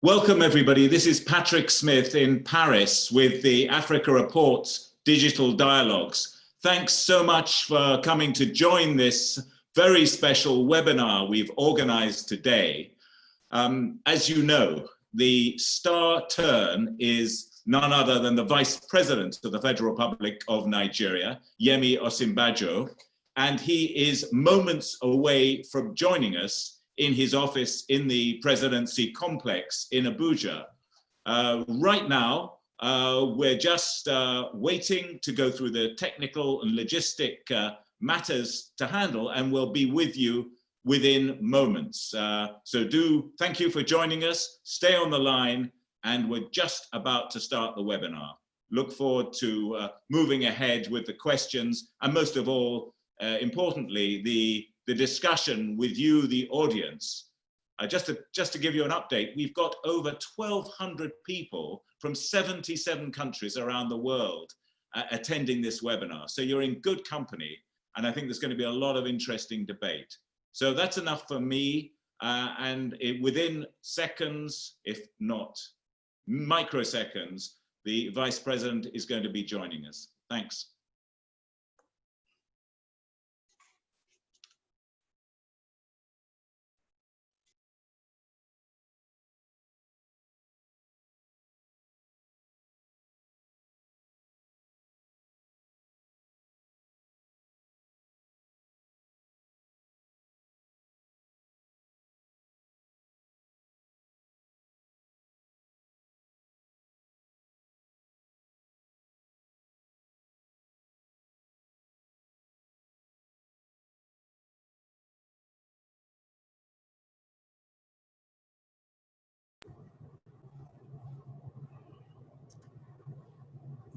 Welcome, everybody. This is Patrick Smith in Paris with the Africa Report's Digital Dialogues. Thanks so much for coming to join this very special webinar we've organized today. As you know, the star turn is none other than the Vice President of the Federal Republic of Nigeria, Yemi Osinbajo, and he is moments away from joining us in his office in the presidency complex in Abuja. Right now, we're just waiting to go through the technical and logistic matters to handle, and we'll be with you within moments. So thank you for joining us, stay on the line, and we're just about to start the webinar. Look forward to moving ahead with the questions, and most of all, importantly, the discussion with you, the audience. Just to give you an update, we've got over 1,200 people from 77 countries around the world attending this webinar. So you're in good company, and I think there's going to be a lot of interesting debate. So that's enough for me, and within seconds, if not microseconds, the Vice President is going to be joining us. Thanks.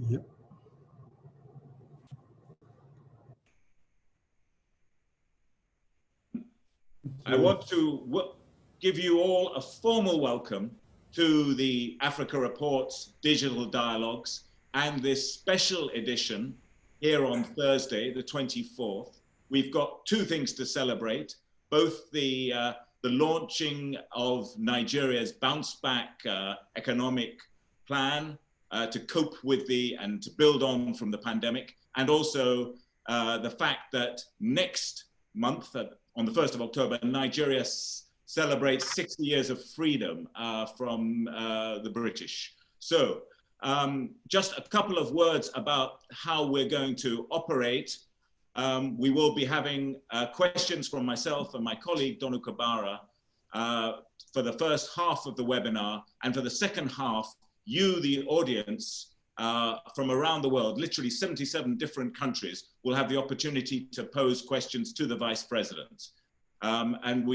Yep. I want to give you all a formal welcome to the Africa Report's Digital Dialogues and this special edition here on Thursday, the 24th. We've got two things to celebrate, both the launching of Nigeria's bounce back economic plan to cope with and to build on from the pandemic, and also the fact that next month, on the 1st of October, Nigeria celebrates 60 years of freedom from the British. So just a couple of words about how we're going to operate. We will be having questions from myself and my colleague, Donu Kabara, for the first half of the webinar, and for the second half, you, the audience, from around the world, literally 77 different countries, will have the opportunity to pose questions to the Vice President. And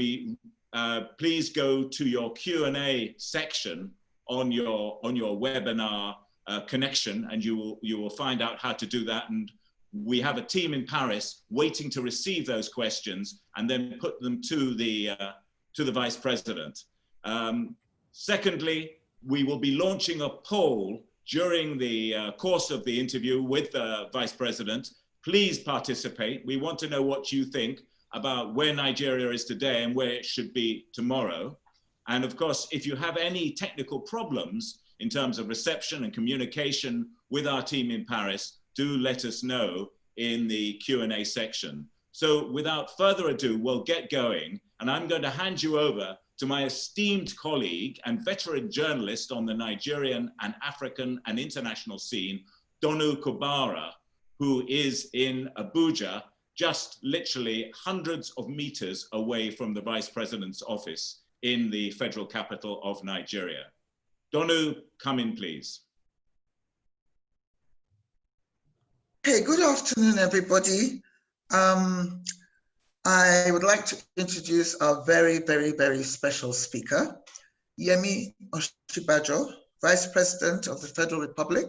please go to your Q&A section on your webinar connection, and you will find out how to do that. And we have a team in Paris waiting to receive those questions and then put them to the Vice President. Secondly, we will be launching a poll during the course of the interview with the Vice President. Please participate. We want to know what you think about where Nigeria is today and where it should be tomorrow. And of course, if you have any technical problems in terms of reception and communication with our team in Paris, do let us know in the Q&A section. So without further ado, we'll get going. And I'm going to hand you over to my esteemed colleague and veteran journalist on the Nigerian and African and international scene, Donu Kabara, who is in Abuja, just literally hundreds of meters away from the Vice President's office in the federal capital of Nigeria. Donu, come in, please. Hey, good afternoon, everybody. I would like to introduce our very, very, very special speaker, Yemi Osinbajo, Vice President of the Federal Republic,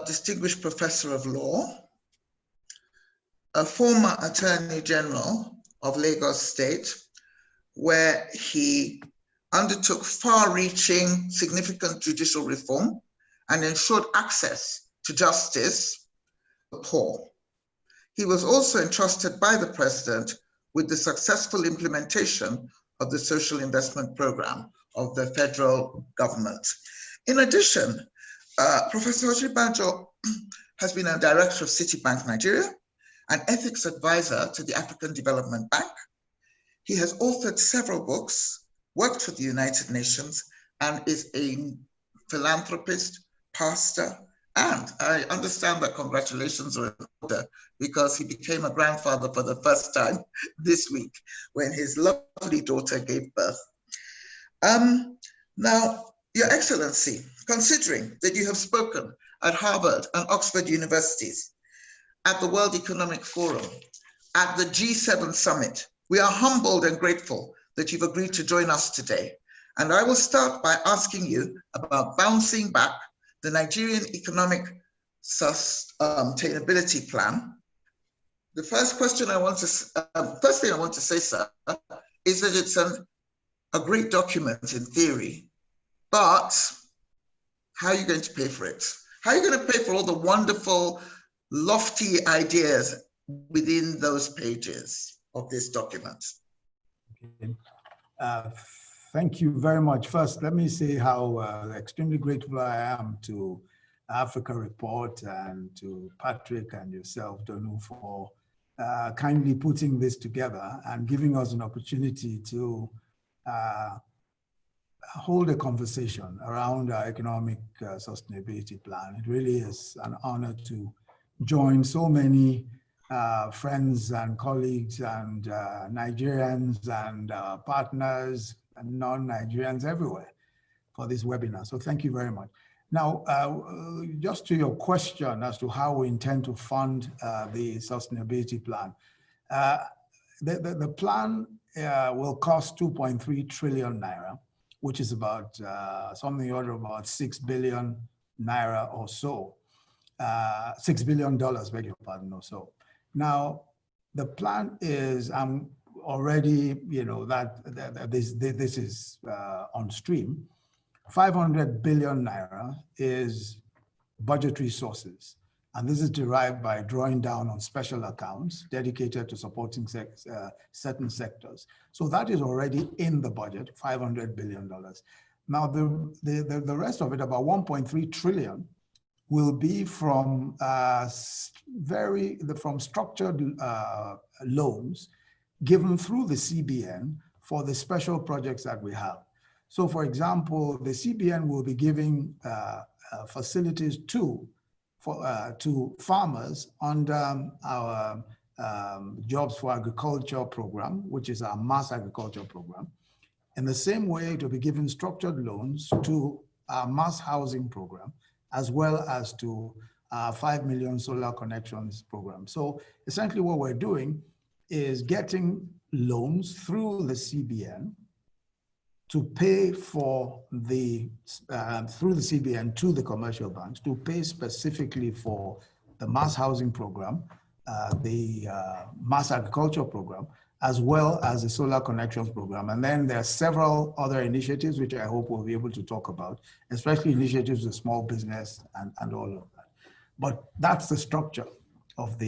distinguished professor of law, a former Attorney General of Lagos State, where he undertook far-reaching, significant judicial reform and ensured access to justice for the poor. He was also entrusted by the President with the successful implementation of the Social Investment Program, of the federal government. In addition, Professor Osinbajo has been a director of Citibank Nigeria, an ethics advisor to the African Development Bank. He has authored several books, worked for the United Nations, and is a philanthropist, pastor, and I understand that congratulations are in order because he became a grandfather for the first time this week when his lovely daughter gave birth. Now, Your Excellency, considering that you have spoken at Harvard and Oxford universities, at the World Economic Forum, at the G7 Summit, we are humbled and grateful that you've agreed to join us today. And I will start by asking you about bouncing back the Nigerian Economic Sustainability Plan. The first thing I want to say, sir, is that it's a great document in theory, but how are you going to pay for it? How are you going to pay for all the wonderful, lofty ideas within those pages of this document? Okay. Thank you very much. First, let me say how extremely grateful I am to Africa Report and to Patrick and yourself, Donu, for kindly putting this together and giving us an opportunity to hold a conversation around our economic sustainability plan. It really is an honor to join so many friends and colleagues and Nigerians and partners and non-Nigerians everywhere for this webinar. So thank you very much. Now, just to your question as to how we intend to fund the sustainability plan. The plan will cost 2.3 trillion naira, which is about something in the order of about 6 billion naira or so. $6 billion, beg your pardon, or so. Now, the plan is already, this is on stream. 500 billion naira is budgetary sources, and this is derived by drawing down on special accounts dedicated to supporting certain sectors. So that is already in the budget, $500 billion. Now, the rest of it, about 1.3 trillion, will be from structured loans given through the CBN for the special projects that we have. So, for example, the CBN will be giving facilities to farmers under our Jobs for Agriculture program, which is our mass agriculture program. In the same way, it will be giving structured loans to our mass housing program, as well as to 5 million solar connections program. So essentially what we're doing is getting loans through the CBN to pay for through the CBN to the commercial banks, to pay specifically for the mass housing program, the mass agriculture program, as well as the solar connections program. And then there are several other initiatives, which I hope we'll be able to talk about, especially initiatives with small business and all of that. But that's the structure of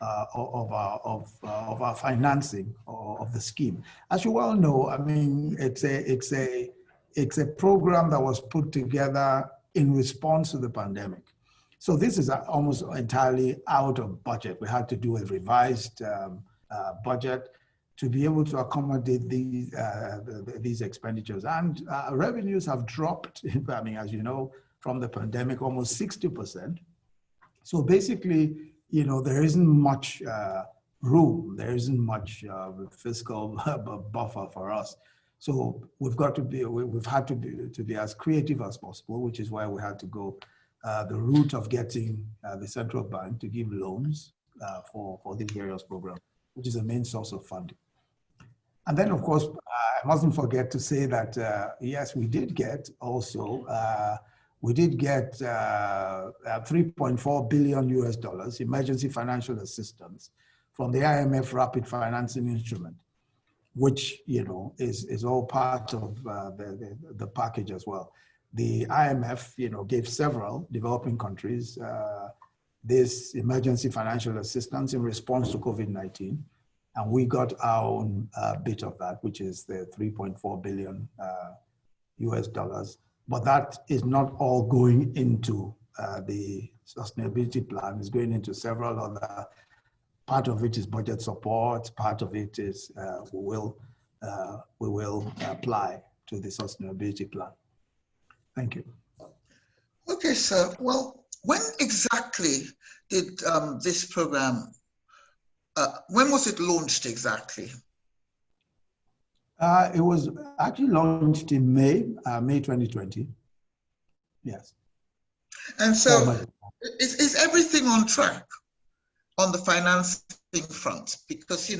of our financing of the scheme. As you well know, I mean, it's a program that was put together in response to the pandemic. So this is almost entirely out of budget. We had to do a revised budget to be able to accommodate these expenditures. And revenues have dropped, I mean, as you know, from the pandemic, almost 60%. So basically, there isn't much room, there isn't much fiscal buffer for us. So we've had to be as creative as possible, which is why we had to go the route of getting the central bank to give loans for these various programs, which is the main source of funding. And then, of course, I mustn't forget to say that, yes, we did get also, we did get $3.4 billion emergency financial assistance from the IMF Rapid Financing Instrument, which, is all part of the package as well. The IMF, gave several developing countries this emergency financial assistance in response to COVID-19. And we got our own bit of that, which is the $3.4 billion US dollars, but that is not all going into the sustainability plan. It's going into several other. Part of it is budget support. Part of it is we will apply to the sustainability plan. Thank you. Okay, sir. Well, when exactly did this program, when was it launched exactly? It was actually launched in May 2020. Yes. And so is everything on track on the financing front? Because,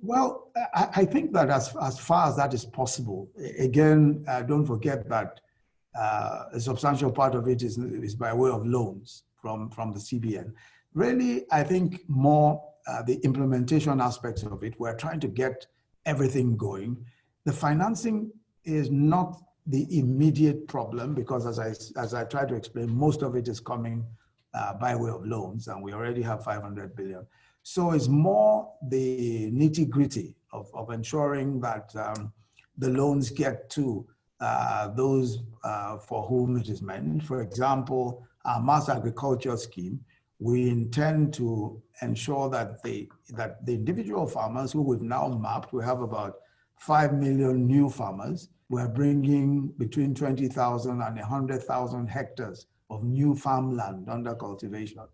well, I think that as far as that is possible, again, don't forget that a substantial part of it is by way of loans from the CBN. Really, I think more the implementation aspects of it, we're trying to get everything going. The financing is not the immediate problem because as I try to explain, most of it is coming by way of loans, and we already have 500 billion. So it's more the nitty-gritty of ensuring that the loans get to those for whom it is meant. For example, our mass agriculture scheme, we intend to ensure that the individual farmers who we've now mapped, we have about 5 million new farmers. We're bringing between 20,000 and 100,000 hectares of new farmland under cultivation.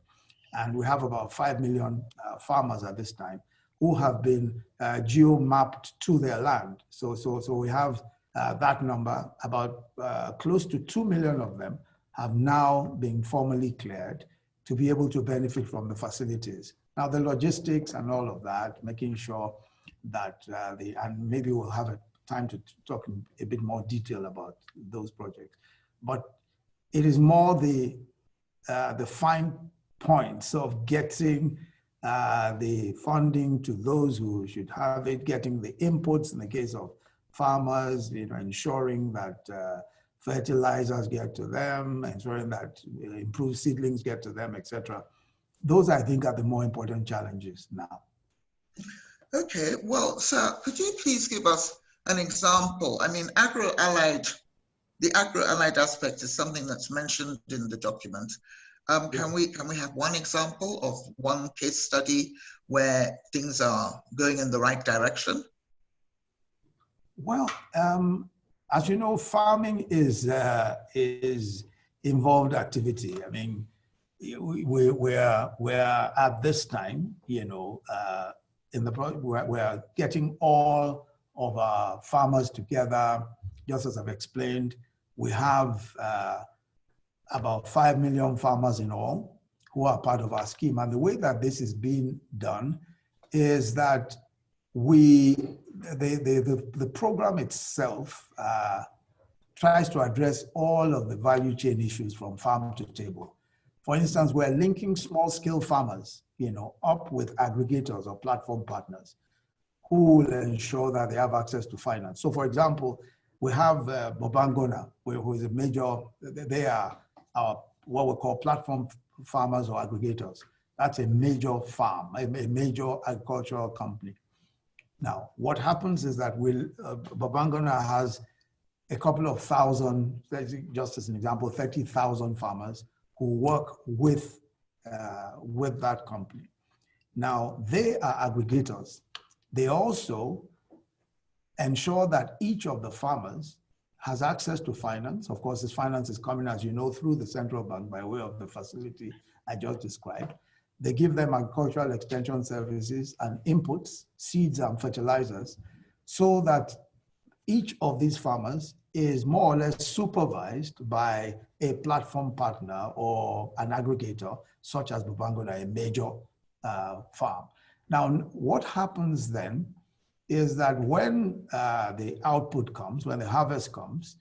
And we have about 5 million farmers at this time who have been geo-mapped to their land. So we have that number. About close to 2 million of them have now been formally cleared to be able to benefit from the facilities. Now the logistics and all of that, making sure that and maybe we'll have a time to talk in a bit more detail about those projects. But it is more the fine points of getting the funding to those who should have it, getting the inputs in the case of farmers, ensuring that fertilizers get to them, ensuring that improved seedlings get to them, etc. Those, I think, are the more important challenges now. Okay, well, sir, could you please give us an example? I mean, the agro-allied aspect is something that's mentioned in the document. Can we have one example of one case study where things are going in the right direction? Well, as you know, farming is involved activity. I mean, we're at this time, in the project, we're getting all of our farmers together. Just as I've explained, we have about 5 million farmers in all who are part of our scheme. And the way that this is being done is that the program itself tries to address all of the value chain issues from farm to table. For instance, we're linking small-scale farmers, up with aggregators or platform partners who will ensure that they have access to finance. So, for example, we have Bobangona, who is a major. They are what we call platform farmers or aggregators. That's a major farm, a major agricultural company. Now, what happens is that Bobangona has a couple of thousand, just as an example, 30,000 farmers who work with that company. Now, they are aggregators. They also ensure that each of the farmers has access to finance. Of course, this finance is coming, as you know, through the central bank by way of the facility I just described. They give them agricultural extension services and inputs, seeds and fertilizers, so that each of these farmers is more or less supervised by a platform partner or an aggregator, such as Bobangona, a major farm. Now, what happens then is that when the output comes, when the harvest comes,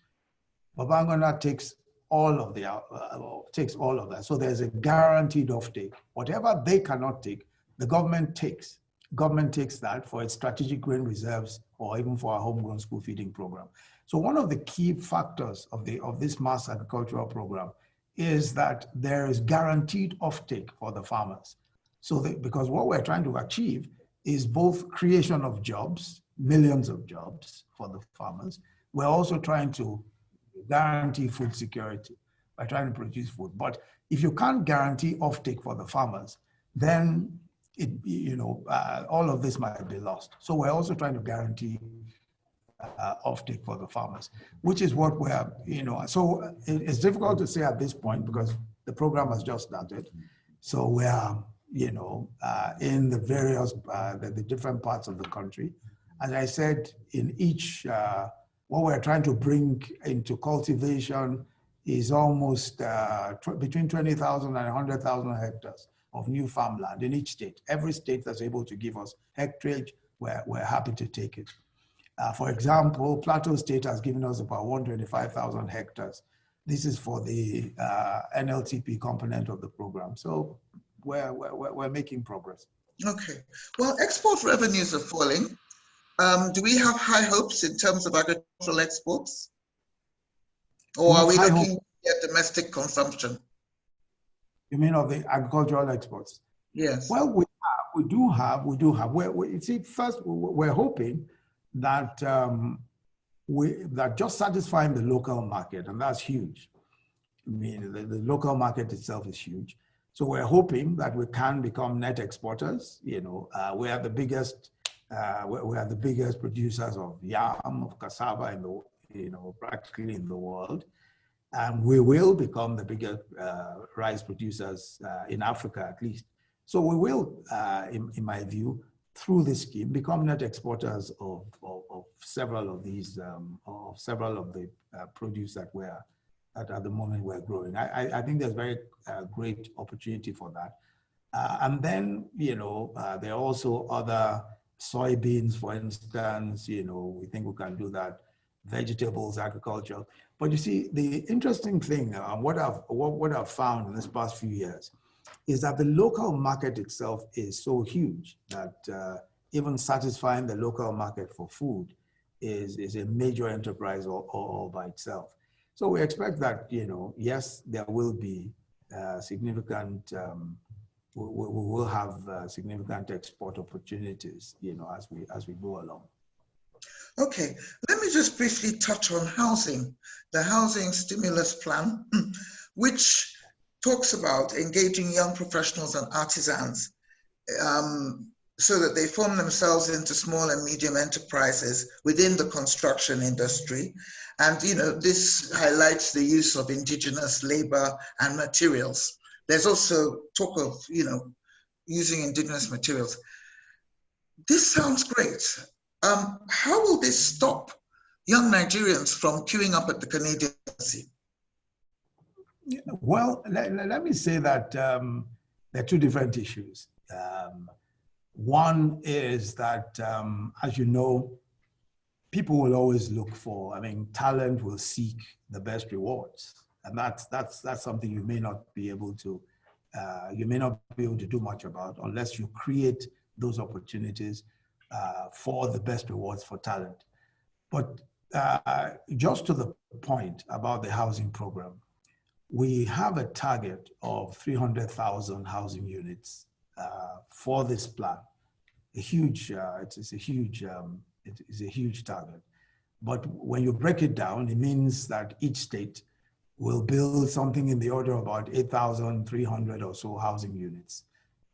Bobangona takes all of that. So there's a guaranteed offtake. Whatever they cannot take, the government takes. Government takes that for its strategic grain reserves or even for our homegrown school feeding program. So one of the key factors of this mass agricultural program is that there is guaranteed offtake for the farmers. So because what we're trying to achieve is both creation of jobs millions of jobs for the farmers. We're also trying to guarantee food security by trying to produce food. But if you can't guarantee offtake for the farmers, then all of this might be lost. So we're also trying to guarantee offtake for the farmers, which is what we're, so it's difficult to say at this point because the program has just started. So we're, in the various, the different parts of the country. As I said, in each, what we're trying to bring into cultivation is almost between 20,000 and 100,000 hectares of new farmland in each state. Every state that's able to give us hectarage, we're happy to take it. For example, Plateau State has given us about 125,000 hectares. This is for the NLTP component of the program. So we're making progress. Okay. Well, export revenues are falling. Do we have high hopes in terms of agricultural exports? Or are we looking at domestic consumption? You mean of the agricultural exports? Yes. Well, we do have. You see, first, we're hoping that that just satisfying the local market, and that's huge. I mean, the local market itself is huge. So we're hoping that we can become net exporters. We are the biggest. We are the biggest producers of yam, of cassava practically in the world. And we will become the biggest rice producers in Africa, at least. So we will, in my view, through this scheme, become net exporters of several of these, of several of the produce that we're at the moment we're growing. I think there's very great opportunity for that. And then, there are also other soybeans, for instance, we think we can do that, vegetables, agriculture. But you see, the interesting thing, what I've found in this past few years is that the local market itself is so huge that even satisfying the local market for food is a major enterprise all by itself. So we expect that, yes, there will be significant, we will have significant export opportunities, as we go along. Okay, let me just briefly touch on housing, the housing stimulus plan, which talks about engaging young professionals and artisans so that they form themselves into small and medium enterprises within the construction industry. And, this highlights the use of indigenous labor and materials. There's also talk of, using indigenous materials. This sounds great. How will this stop young Nigerians from queuing up at the Canadian embassy? Well, let me say that there are two different issues. One is that, as you know, people will always look for, talent will seek the best rewards. And that's something you may not be able to, do much about unless you create those opportunities for the best rewards for talent. But just to the point about the housing program, we have a target of 300,000 housing units for this plan. It's a huge target. But when you break it down, it means that each state will build something in the order of about 8,300 or so housing units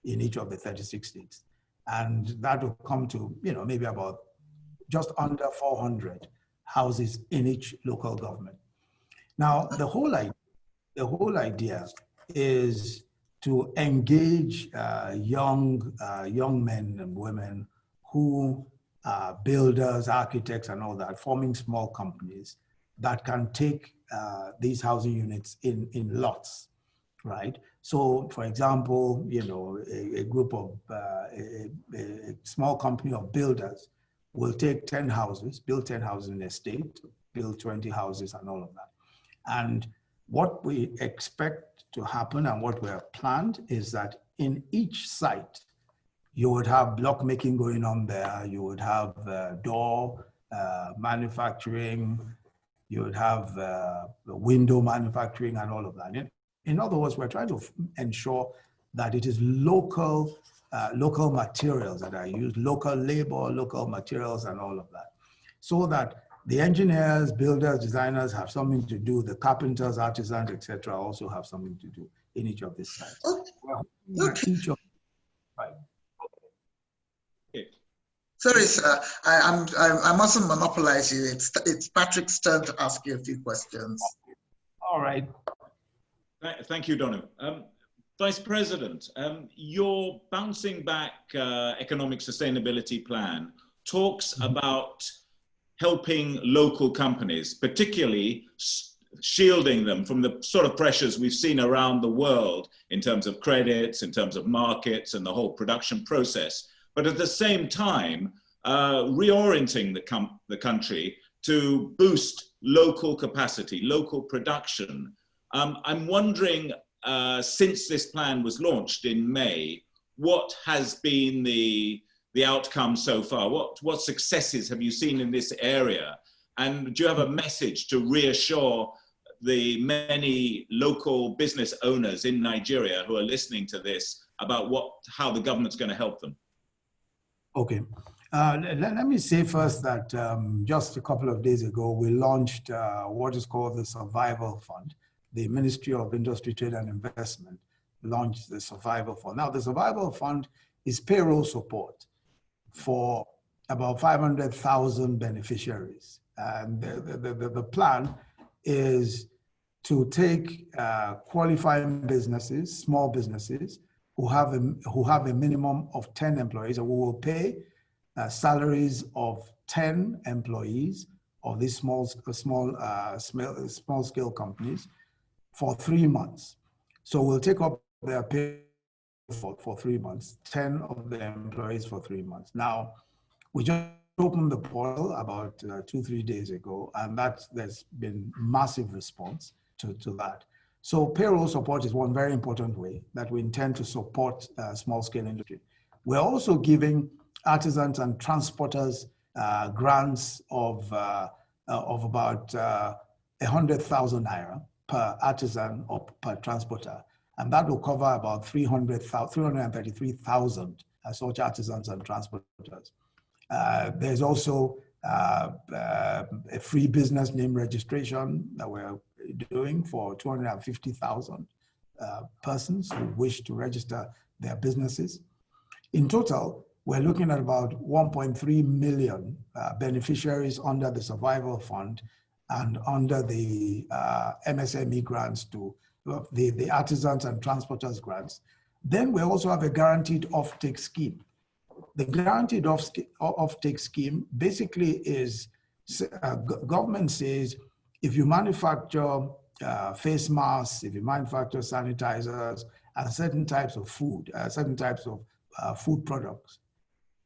in each of the 36 states. And that will come to, maybe about just under 400 houses in each local government. Now, the whole idea is to engage young men and women who are builders, architects, and all that, forming small companies that can take these housing units in lots, right? So, for example, a group of a small company of builders will take 10 houses, build 10 houses in a state, build 20 houses, and all of that. And what we expect to happen and what we have planned is that in each site, you would have block making going on there, you would have door manufacturing, you would have window manufacturing and all of that. In other words, we're trying to ensure that it is local local materials that are used, local labor, local materials, and all of that, so that the engineers, builders, designers have something to do, the carpenters, artisans, etc., also have something to do in each of these sites. Okay. Well, Okay. each of, right. Sorry, sir. I mustn't monopolize you. It's Patrick's turn to ask you a few questions. All right. Thank you, Donu. Vice President, your Bouncing Back Economic Sustainability Plan talks about helping local companies, particularly shielding them from the sort of pressures we've seen around the world in terms of credits, in terms of markets and the whole production process. But at the same time, reorienting the country to boost local capacity, local production. I'm wondering, since this plan was launched in May, what has been the outcome so far? What successes have you seen in this area? And do you have a message to reassure the many local business owners in Nigeria who are listening to this about how the government's going to help them? Okay. Let me say first that just a couple of days ago, we launched what is called the Survival Fund. The Ministry of Industry, Trade and Investment launched the Survival Fund. Now, the Survival Fund is payroll support for about 500,000 beneficiaries. And the plan is to take qualifying businesses, small businesses, who have a minimum of 10 employees, and we will pay salaries of 10 employees of these small scale companies for 3 months. So we'll take up their pay for 3 months, 10 of the employees for 3 months. Now, we just opened the portal about 2-3 days ago, and there's been massive response to that. So payroll support is one very important way that we intend to support small-scale industry. We're also giving artisans and transporters grants of about 100,000 naira per artisan or per transporter, and that will cover about 333,000 such artisans and transporters. There's also a free business name registration that we're doing for 250,000 persons who wish to register their businesses. In total, we're looking at about 1.3 million beneficiaries under the Survival Fund and under the MSME grants to the artisans and transporters grants. Then we also have a guaranteed offtake scheme. The guaranteed offtake scheme basically is, government says, if you manufacture face masks, if you manufacture sanitizers, and certain types of food, food products,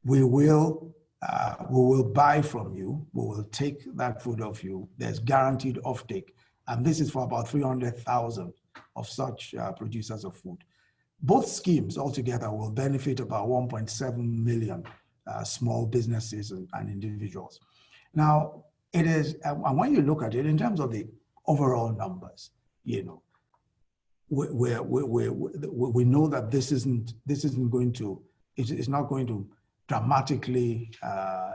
we will buy from you, we will take that food off you. There's guaranteed offtake. And this is for about 300,000 of such producers of food. Both schemes altogether will benefit about 1.7 million small businesses and individuals. Now, it is, and when you look at it in terms of the overall numbers, you know, we know that this isn't going to, it's not going to dramatically,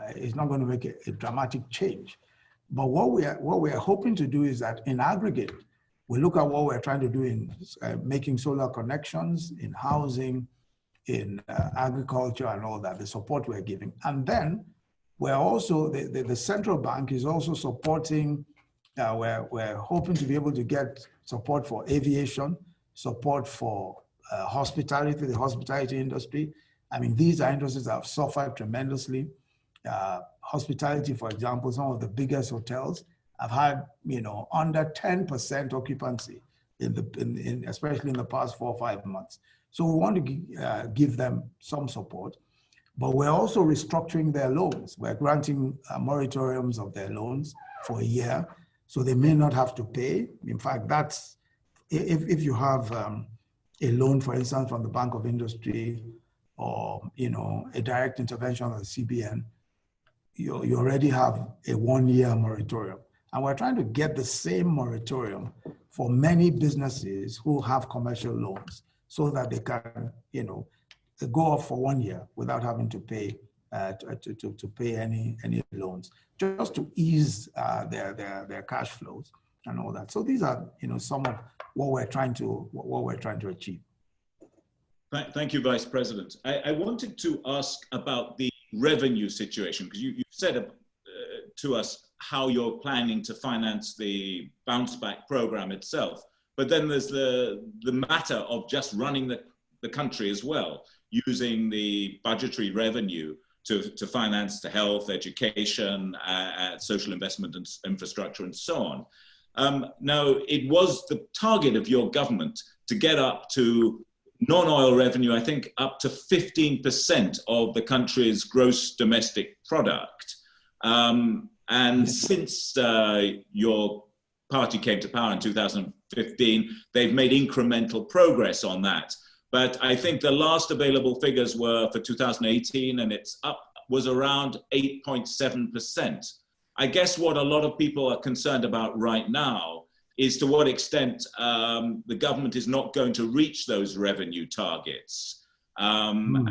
it's not going to make a dramatic change. But what we are hoping to do is that in aggregate, we look at what we're trying to do in making solar connections, in housing, in agriculture and all that, the support we're giving. And then we're also, the central bank is also supporting, we're hoping to be able to get support for aviation, support for hospitality, the hospitality industry. I mean, these are industries that have suffered tremendously. Hospitality, for example, some of the biggest hotels have had, you know, under 10% occupancy especially in the past 4 or 5 months. So we want to give them some support, but we're also restructuring their loans. We're granting moratoriums of their loans for a year, so they may not have to pay. In fact, that's, if you have a loan, for instance, from the Bank of Industry or, you know, a direct intervention of the CBN, you already have a 1-year moratorium. And we're trying to get the same moratorium for many businesses who have commercial loans so that they can, you know, go off for 1 year without having to pay to pay any loans, just to ease their cash flows and all that. So these are, some of what we're trying to achieve. Thank you, Vice President. I wanted to ask about the revenue situation, because you said to us how you're planning to finance the bounce back program itself. But then there's the matter of just running the country as well, using the budgetary revenue to finance the health, education, social investment and infrastructure and so on. Now, it was the target of your government to get up to non-oil revenue, I think up to 15% of the country's gross domestic product. And since your party came to power in 2015, they've made incremental progress on that. But I think the last available figures were for 2018, and was around 8.7%. I guess what a lot of people are concerned about right now is to what extent the government is not going to reach those revenue targets. And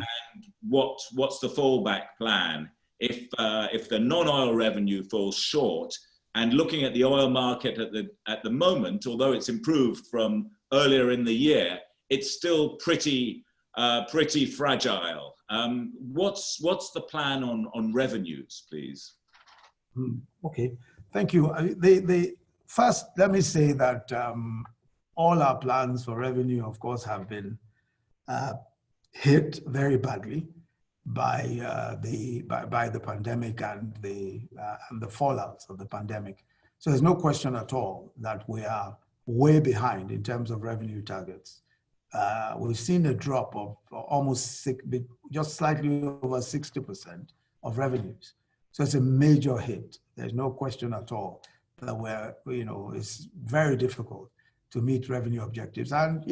what's the fallback plan if the non-oil revenue falls short? And looking at the oil market at the moment, although it's improved from earlier in the year, it's still pretty fragile. What's the plan on revenues, please? Okay, thank you. First, let me say that all our plans for revenue, of course, have been hit very badly by the pandemic and the fallouts of the pandemic. So there's no question at all that we are way behind in terms of revenue targets. We've seen a drop of just slightly over 60% of revenues. So it's a major hit. There's no question at all that it's very difficult to meet revenue objectives. And,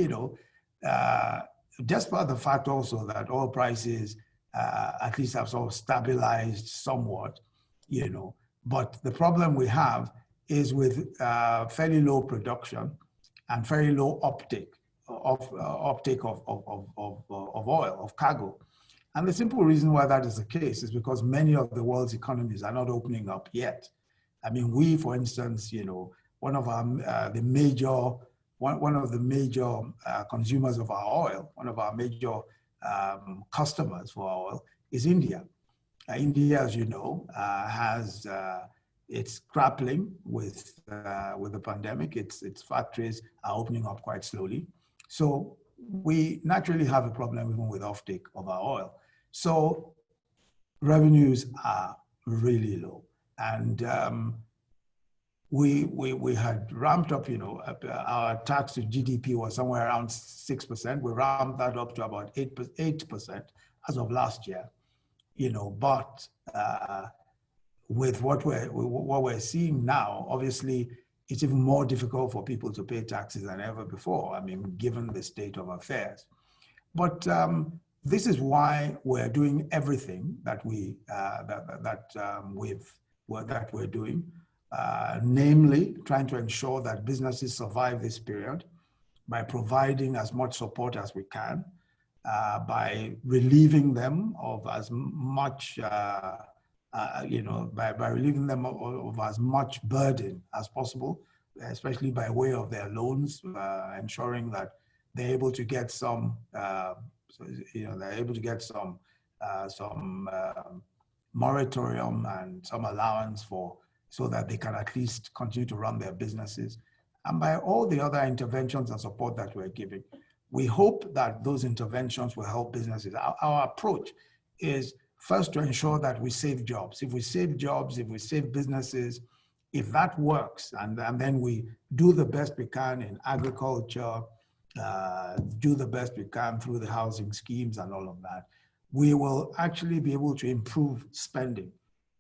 despite the fact also that oil prices at least have sort of stabilized somewhat, but the problem we have is with fairly low production and very low uptake of oil, of cargo. And the simple reason why that is the case is because many of the world's economies are not opening up yet. I mean, we, for instance, one of the major consumers of our oil, one of our major customers for oil is India. India, as you know, it's grappling with the pandemic. Its factories are opening up quite slowly. So we naturally have a problem even with offtake of our oil. So revenues are really low. And we had ramped up, our tax to GDP was somewhere around 6%. We ramped that up to about 8% as of last year, but with what we're seeing now, obviously, it's even more difficult for people to pay taxes than ever before. I mean, given the state of affairs. But this is why we're doing everything that we're doing, namely trying to ensure that businesses survive this period by providing as much support as we can, by relieving them of as much, by relieving them of as much burden as possible, especially by way of their loans, ensuring that they're able to get some, moratorium and some allowance so that they can at least continue to run their businesses. And by all the other interventions and support that we're giving, we hope that those interventions will help businesses. Our approach is first to ensure that we save jobs. If we save jobs, if we save businesses, if that works, and then we do the best we can in agriculture, do the best we can through the housing schemes and all of that, we will actually be able to improve spending.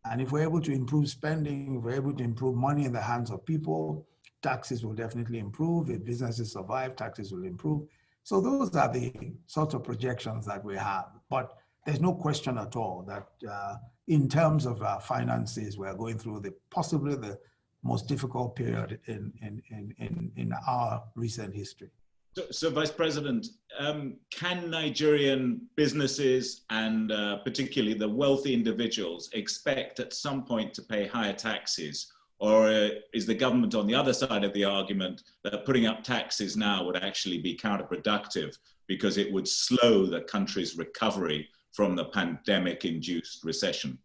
And if we're able to improve spending, if we're able to improve money in the hands of people, taxes will definitely improve. If businesses survive, taxes will improve. So those are the sorts of projections that we have. But there's no question at all that in terms of our finances, we're going through possibly the most difficult period in our recent history. So, Vice President, can Nigerian businesses and particularly the wealthy individuals expect at some point to pay higher taxes? Or is the government on the other side of the argument that putting up taxes now would actually be counterproductive because it would slow the country's recovery from the pandemic-induced recession?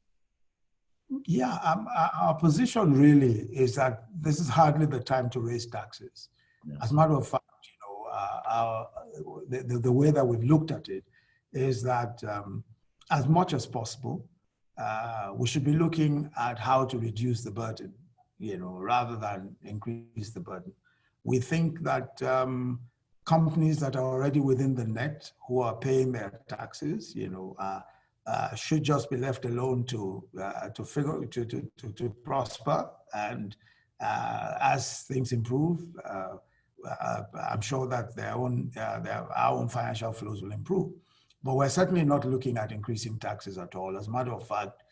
Yeah, our position really is that this is hardly the time to raise taxes. Yeah. As a matter of fact, the way that we've looked at it is that as much as possible, we should be looking at how to reduce the burden, rather than increase the burden. We think that companies that are already within the net who are paying their taxes, should just be left alone to prosper. And as things improve, I'm sure that our own financial flows will improve. But we're certainly not looking at increasing taxes at all. As a matter of fact,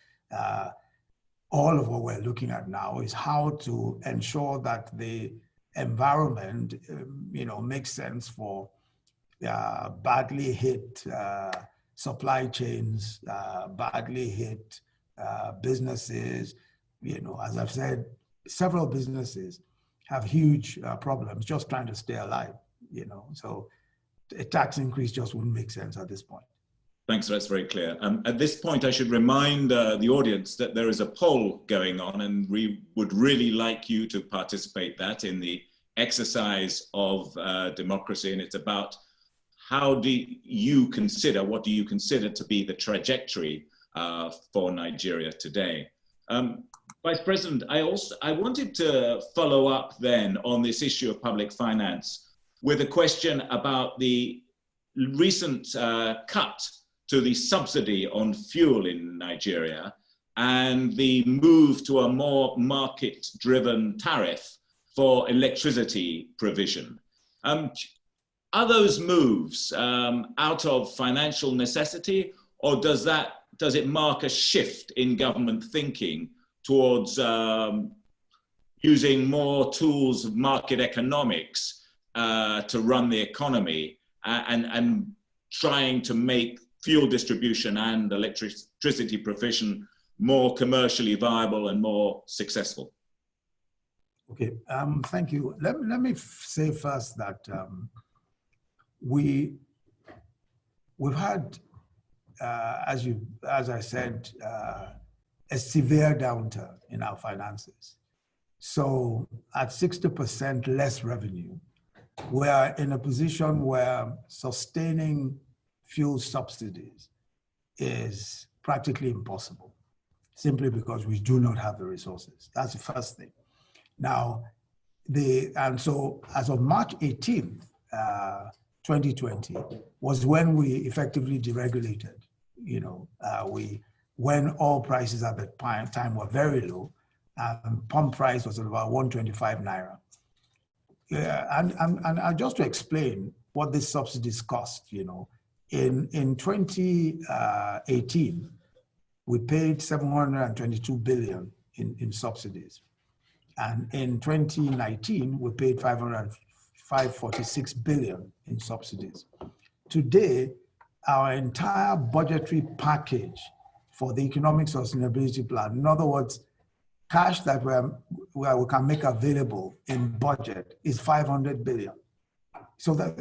all of what we're looking at now is how to ensure that the environment, makes sense for badly hit supply chains, badly hit businesses. As I've said, several businesses have huge problems just trying to stay alive, so a tax increase just wouldn't make sense at this point. Thanks, that's very clear. At this point, I should remind the audience that there is a poll going on, and we would really like you to participate in the exercise of democracy, and it's about what do you consider to be the trajectory for Nigeria today? Vice President, I wanted to follow up then on this issue of public finance with a question about the recent cut to the subsidy on fuel in Nigeria and the move to a more market-driven tariff for electricity provision. Are those moves out of financial necessity, or does it mark a shift in government thinking towards using more tools of market economics to run the economy and trying to make fuel distribution and electricity provision more commercially viable and more successful? Okay, thank you. Let me say first that we've had, as I said, a severe downturn in our finances. So at 60% less revenue, we're in a position where sustaining fuel subsidies is practically impossible, simply because we do not have the resources. That's the first thing. Now, and so as of March 18th, 2020 was when we effectively deregulated. When oil prices at that time were very low, pump price was at about 125 naira. And just to explain what these subsidies cost, in 2018, we paid 722 billion in subsidies. And in 2019, we paid 546 billion in subsidies. Today, our entire budgetary package for the Economic Sustainability Plan, in other words, cash that we can make available in budget, is 500 billion. So that,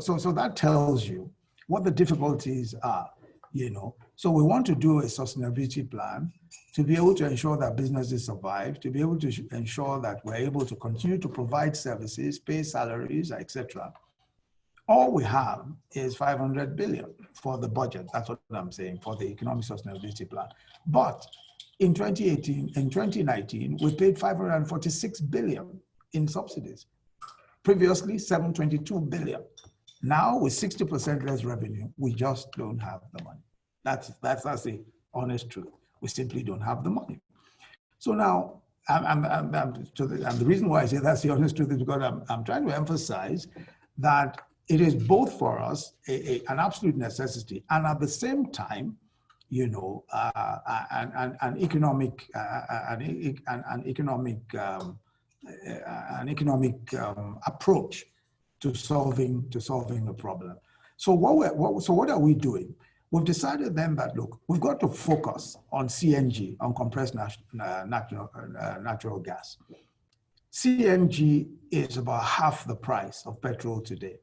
so that tells you what the difficulties are, So we want to do a sustainability plan to be able to ensure that businesses survive, to be able to ensure that we're able to continue to provide services, pay salaries, etc. All we have is 500 billion for the budget. That's what I'm saying, for the Economic Sustainability Plan. But in 2019, we paid 546 billion in subsidies. Previously, 722 billion. Now, with 60% less revenue, we just don't have the money. That's the honest truth. We simply don't have the money. So now, and the reason why I say that's the honest truth is because I'm trying to emphasize that it is both for us an absolute necessity, and at the same time, an economic approach to solving the problem. So what are we doing? We've decided then that, look, we've got to focus on CNG, on compressed natural gas. CNG is about half the price of petrol today.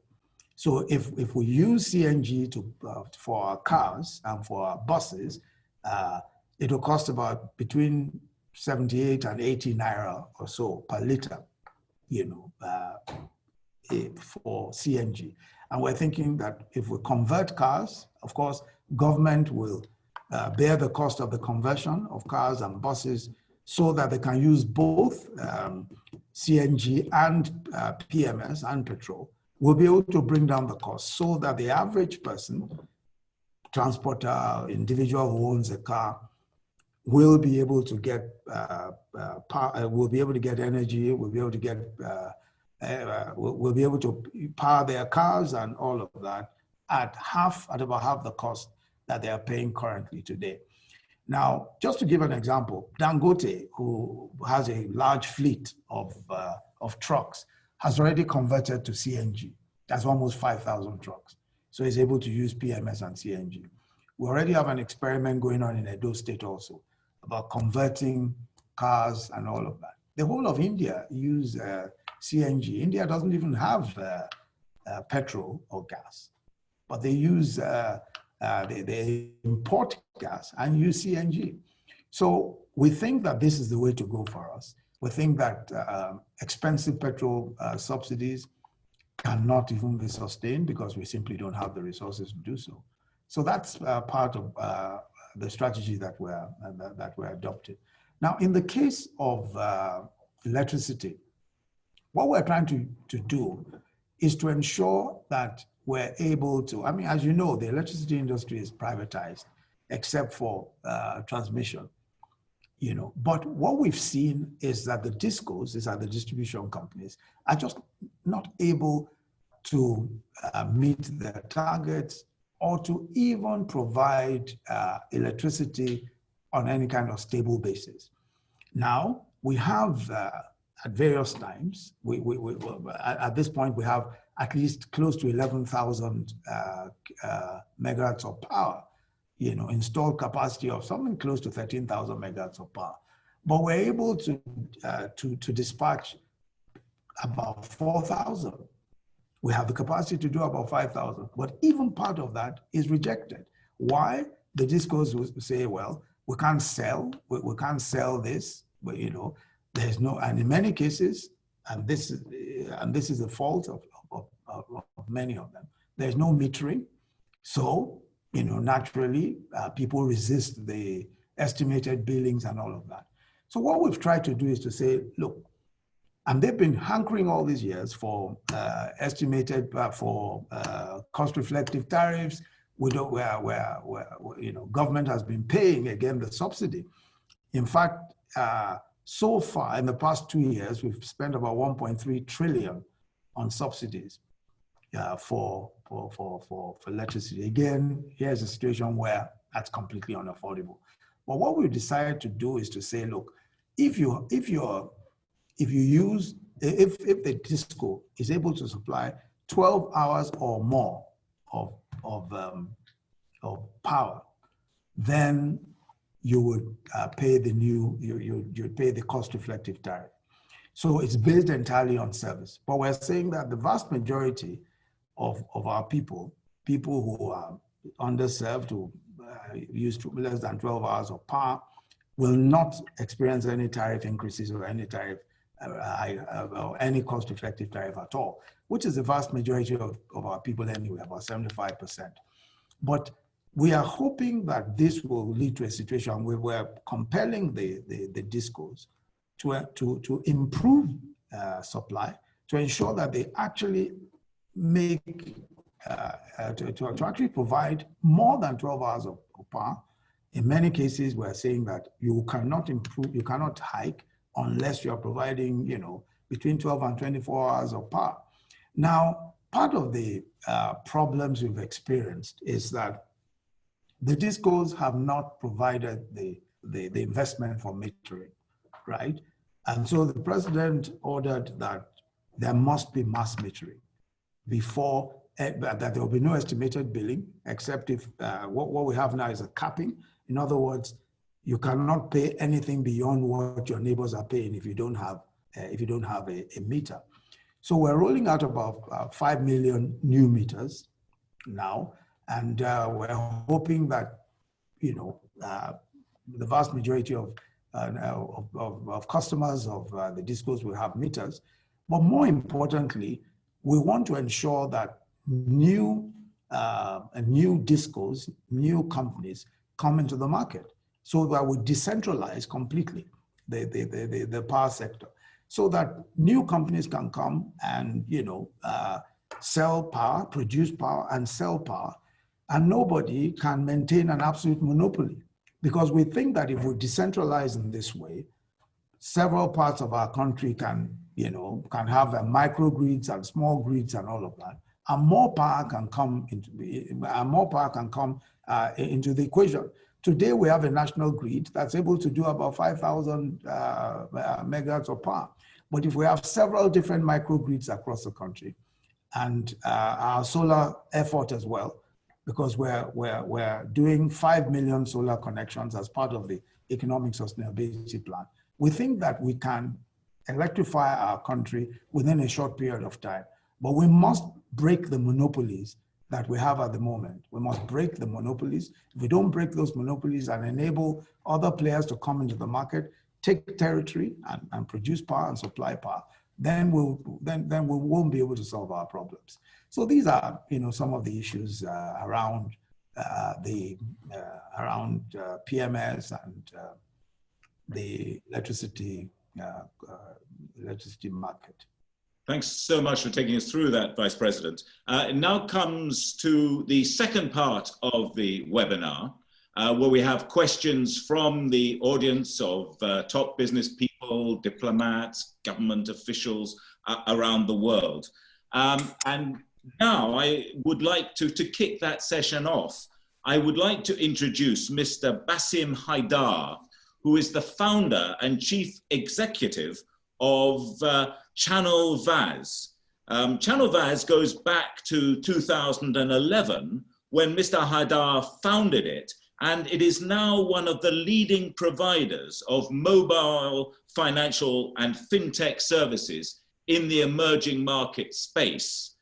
So if we use CNG for our cars and for our buses, it will cost about between 78 and 80 naira or so per liter, for CNG. And we're thinking that if we convert cars, of course, government will bear the cost of the conversion of cars and buses so that they can use both CNG and PMS and petrol. We'll be able to bring down the cost so that the average person, transporter, individual who owns a car, will be able to get power, will be able to get energy, will be able to get will be able to power their cars and all of that at about half the cost that they are paying currently today. Now, just to give an example, Dangote, who has a large fleet of trucks, has already converted to CNG. That's almost 5,000 trucks. So he's able to use PMS and CNG. We already have an experiment going on in Edo State also about converting cars and all of that. The whole of India use CNG. India doesn't even have petrol or gas, but they use, they import gas and use CNG. So we think that this is the way to go for us. We think that expensive petrol subsidies cannot even be sustained because we simply don't have the resources to do so. So that's part of the strategy that we're adopting. Now, in the case of electricity, what we're trying to do is to ensure that we're able to, I mean, as you know, the electricity industry is privatized, except for transmission, But what we've seen is that the discos, these are the distribution companies, are just not able to meet their targets or to even provide electricity on any kind of stable basis. Now, we have at various times, at this point, we have at least close to 11,000 megawatts of power, installed capacity of something close to 13,000 megawatts of power. But we're able to dispatch about 4,000. We have the capacity to do about 5,000, but even part of that is rejected. Why? The discos will say, well, we can't sell this, but there's no, and in many cases, and this is the fault of many of them, there's no metering. So, naturally, people resist the estimated billings and all of that. So what we've tried to do is to say, look, and they've been hankering all these years for estimated, for cost-reflective tariffs, where government has been paying, again, the subsidy. In fact, so far, in the past 2 years, we've spent about 1.3 trillion on subsidies for electricity. Again, here's a situation where that's completely unaffordable. But what we've decided to do is to say, look, if the disco is able to supply 12 hours or more of power, then you would pay you'd pay the cost-reflective tariff. So it's based entirely on service. But we're saying that the vast majority of our people who are underserved, who use less than 12 hours of power, will not experience any tariff increases or any tariff or any cost-effective tariff at all, which is the vast majority of our people anyway, about 75%. But we are hoping that this will lead to a situation where we're compelling the discos to improve supply, to ensure that they actually make, to actually provide more than 12 hours of power. In many cases, we're saying that you cannot improve, you cannot hike unless you're providing, between 12 and 24 hours of power. Now, part of the problems we've experienced is that the discos have not provided the investment for metering, right? And so the president ordered that there must be mass metering. before, that there will be no estimated billing, except if what we have now is a capping. In other words, you cannot pay anything beyond what your neighbors are paying if you don't have a meter. So we're rolling out about 5 million new meters now, and we're hoping that the vast majority of customers of the discos will have meters. But more importantly, we want to ensure that new discos, new companies come into the market, so that we decentralize completely the power sector, so that new companies can come and sell power, produce power, and sell power, and nobody can maintain an absolute monopoly. Because we think that if we decentralize in this way, several parts of our country can have microgrids and small grids and all of that, and more power can come into the equation. Today, we have a national grid that's able to do about 5,000 megawatts of power. But if we have several different microgrids across the country, and our solar effort as well, because we're doing 5 million solar connections as part of the economic sustainability plan, we think that we can electrify our country within a short period of time. But we must break the monopolies that we have at the moment. We must break the monopolies. If we don't break those monopolies and enable other players to come into the market, take territory and produce power and supply power, then we won't be able to solve our problems. So these are some of the issues around PMS and the electricity market. Thanks so much for taking us through that, Vice President. It now comes to the second part of the webinar, where we have questions from the audience of top business people, diplomats, government officials around the world. And now I would like to kick that session off. I would like to introduce Mr. Bassem Haidar, who is the founder and chief executive of Channel Vaz. Channel Vaz goes back to 2011 when Mr. Haidar founded it, and it is now one of the leading providers of mobile financial and fintech services in the emerging market space.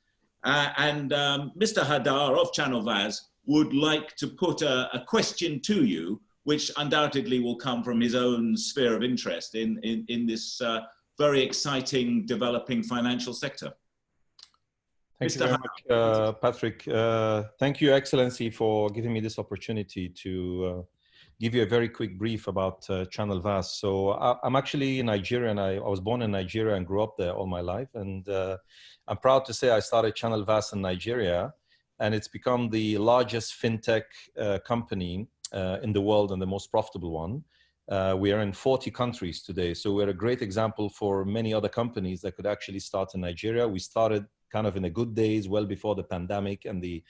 Mr. Haidar of Channel Vaz would like to put a question to you, which undoubtedly will come from his own sphere of interest in this very exciting developing financial sector. Thank you very much, Patrick. Thank you, Excellency, for giving me this opportunity to give you a very quick brief about Channel Vaz. So I'm actually Nigerian. I was born in Nigeria and grew up there all my life. And I'm proud to say I started Channel Vaz in Nigeria, and it's become the largest fintech company in the world and the most profitable one. We are in 40 countries today. So we're a great example for many other companies that could actually start in Nigeria. We started kind of in the good days, well before the pandemic and the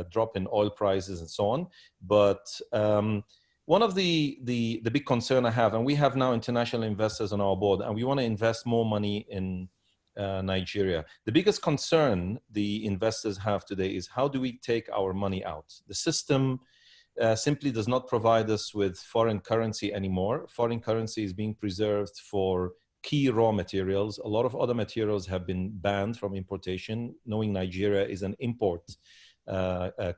drop in oil prices and so on. But one of the big concern I have, and we have now international investors on our board, and we want to invest more money in Nigeria. The biggest concern the investors have today is, how do we take our money out? The system simply does not provide us with foreign currency anymore. Foreign currency is being preserved for key raw materials. A lot of other materials have been banned from importation, knowing Nigeria is an import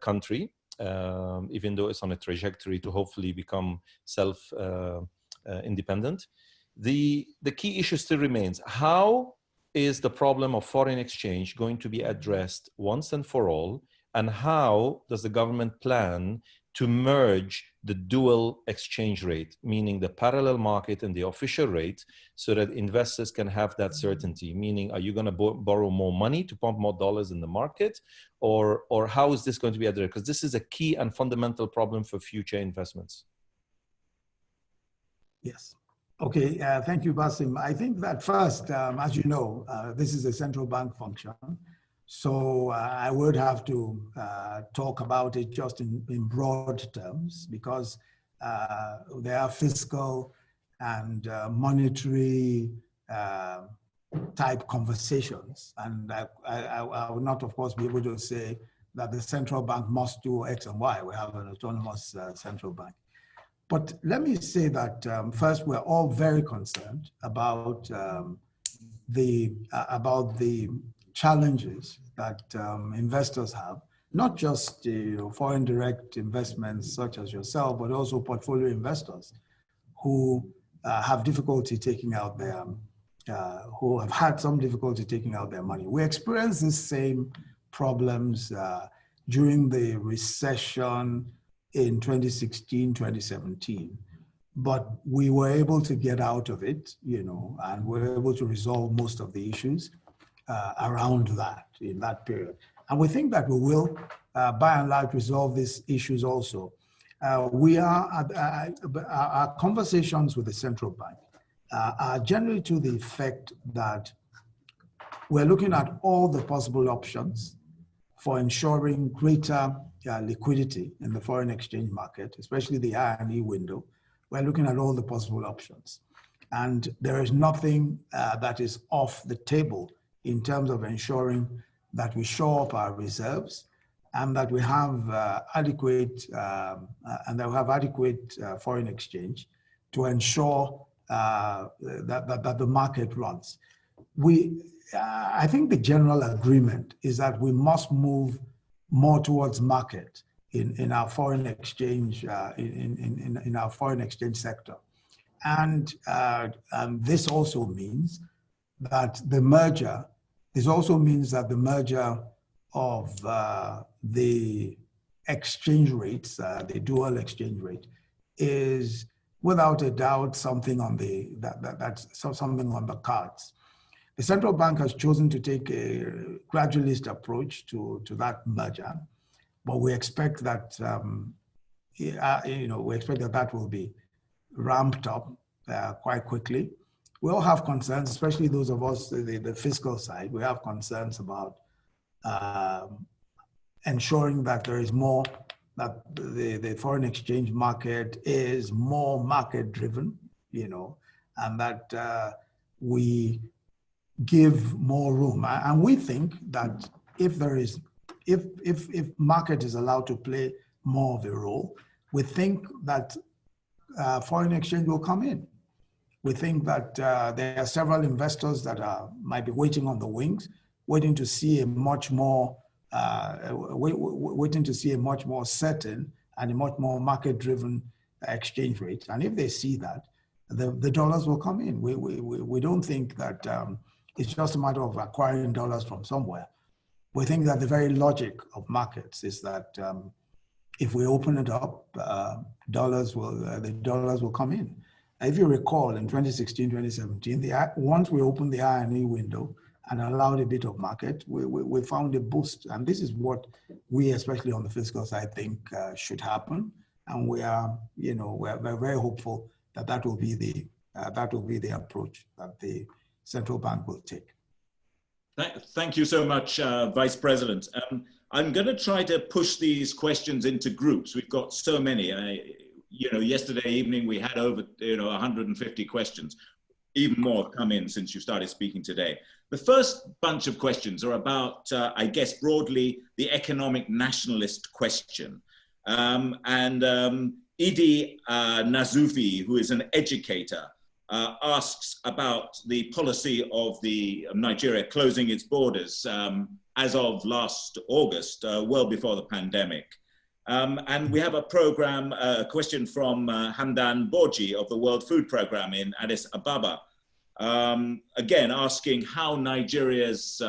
country, even though it's on a trajectory to hopefully become self-independent. The key issue still remains: how is the problem of foreign exchange going to be addressed once and for all? And how does the government plan to merge the dual exchange rate, meaning the parallel market and the official rate, so that investors can have that certainty? Meaning, are you going to borrow more money to pump more dollars in the market? Or how is this going to be addressed? Because this is a key and fundamental problem for future investments. Yes. Okay, thank you, Bassem. I think that first, as you know, this is a central bank function. So I would have to talk about it just in broad terms, because there are fiscal and monetary type conversations. And I will not, of course, be able to say that the central bank must do X and Y. We have an autonomous central bank. But let me say that first, we're all very concerned about the challenges that investors have, not just foreign direct investments such as yourself, but also portfolio investors who have difficulty taking out their, who have had some difficulty taking out their money. We experienced the same problems during the recession in 2016, 2017. But we were able to get out of it, and we were able to resolve most of the issues around that, in that period. And we think that we will, by and large, resolve these issues also. Our conversations with the central bank are generally to the effect that we're looking at all the possible options for ensuring greater liquidity in the foreign exchange market, especially the I&E window. We're looking at all the possible options. And there is nothing that is off the table in terms of ensuring that we shore up our reserves and that we have adequate foreign exchange to ensure that the market runs. I think the general agreement is that we must move more towards market in our foreign exchange in our foreign exchange sector, and this also means that the merger. This also means that the merger of the exchange rates, the dual exchange rate, is without a doubt something on that's something on the cards. The central bank has chosen to take a gradualist approach to that merger, but we expect that that will be ramped up quite quickly. We all have concerns, especially those of us, the fiscal side. We have concerns about ensuring that there is more, that the foreign exchange market is more market driven, and that we give more room. And we think that if market is allowed to play more of a role, we think that foreign exchange will come in. We think that there are several investors that might be waiting on the wings, waiting to see a much more certain and a much more market-driven exchange rate. And if they see that, the dollars will come in. We don't think that it's just a matter of acquiring dollars from somewhere. We think that the very logic of markets is that if we open it up, the dollars will come in. If you recall, in 2016, 2017, once we opened the I&E window and allowed a bit of market, we found a boost. And this is what we, especially on the fiscal side, think should happen. And we're very hopeful that will be the approach that the central bank will take. Thank you so much, Vice President. I'm going to try to push these questions into groups. We've got so many. Yesterday evening we had over 150 questions, even more come in since you started speaking today. The first bunch of questions are about, I guess, broadly the economic nationalist question. Idi Nazufi, who is an educator, asks about the policy of Nigeria closing its borders as of last August, well before the pandemic. And we have a question from Hamdan Borji of the World Food Programme in Addis Ababa, again asking how Nigeria's